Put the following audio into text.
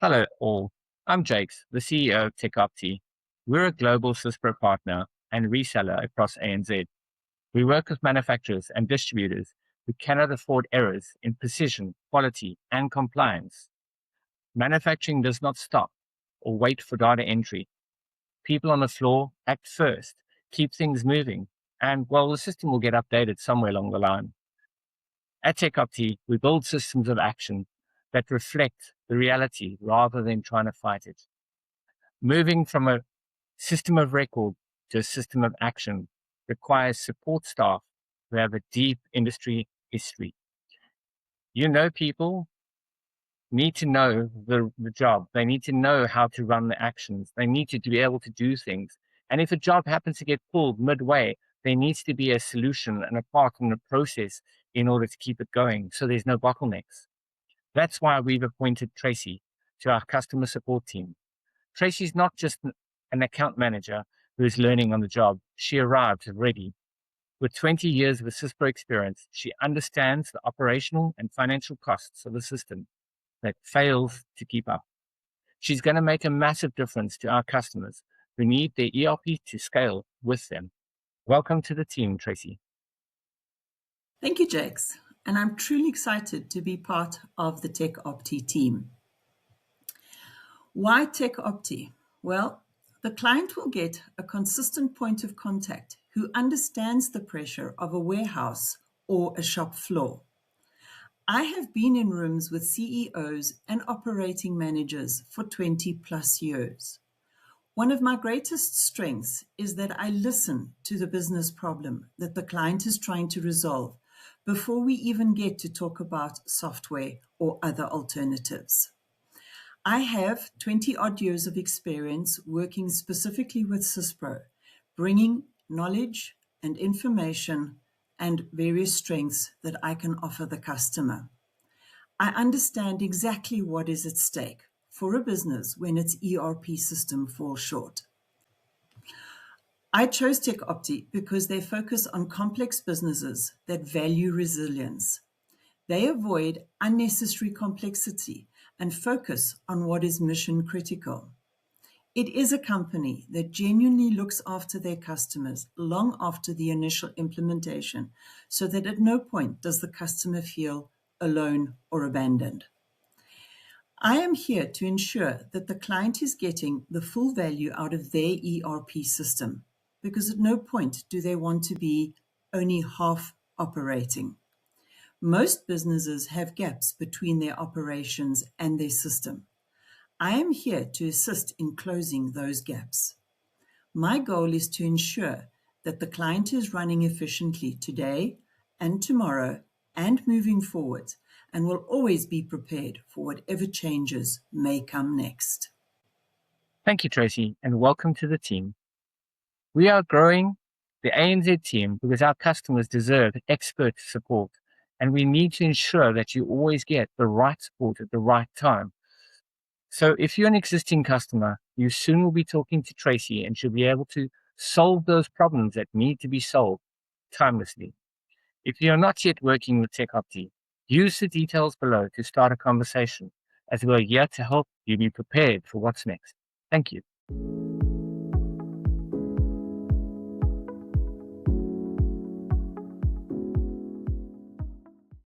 Hello all, I'm Jakes, the CEO of TecOpti. We're a global Syspro partner and reseller across ANZ. We work with manufacturers and distributors who cannot afford errors in precision, quality, and compliance. Manufacturing does not stop or wait for data entry. People on the floor act first, keep things moving, and well, the system will get updated somewhere along the line. At TecOpti, we build systems of action that reflect the reality rather than trying to fight it. Moving from a system of record to a system of action requires support staff who have a deep industry history. People need to know the job. They need to know how to run the actions. They need to be able to do things. And if a job happens to get pulled midway, there needs to be a solution and a part in the process in order to keep it going so there's no bottlenecks. That's why we've appointed Tracey to our customer support team. Tracey's not just an account manager who is learning on the job. She arrived ready. With 20 years of Syspro experience, she understands the operational and financial costs of a system that fails to keep up. She's going to make a massive difference to our customers who need their ERP to scale with them. Welcome to the team, Tracey. Thank you, Jakes. And I'm truly excited to be part of the TecOpti team. Why TecOpti? Well, the client will get a consistent point of contact who understands the pressure of a warehouse or a shop floor. I have been in rooms with CEOs and operating managers for 20 plus years. One of my greatest strengths is that I listen to the business problem that the client is trying to resolve before we even get to talk about software or other alternatives. I have 20 odd years of experience working specifically with Syspro, bringing knowledge and information and various strengths that I can offer the customer. I understand exactly what is at stake for a business when its ERP system falls short. I chose TecOpti because they focus on complex businesses that value resilience. They avoid unnecessary complexity and focus on what is mission critical. It is a company that genuinely looks after their customers long after the initial implementation, so that at no point does the customer feel alone or abandoned. I am here to ensure that the client is getting the full value out of their ERP system, because at no point do they want to be only half operating. Most businesses have gaps between their operations and their system. I am here to assist in closing those gaps. My goal is to ensure that the client is running efficiently today and tomorrow and moving forward, and will always be prepared for whatever changes may come next. Thank you, Tracey, and welcome to the team. We are growing the ANZ team because our customers deserve expert support, and we need to ensure that you always get the right support at the right time. So if you're an existing customer, you soon will be talking to Tracey and she'll be able to solve those problems that need to be solved timelessly. If you're not yet working with TecOpti, use the details below to start a conversation, as we're here to help you be prepared for what's next. Thank you.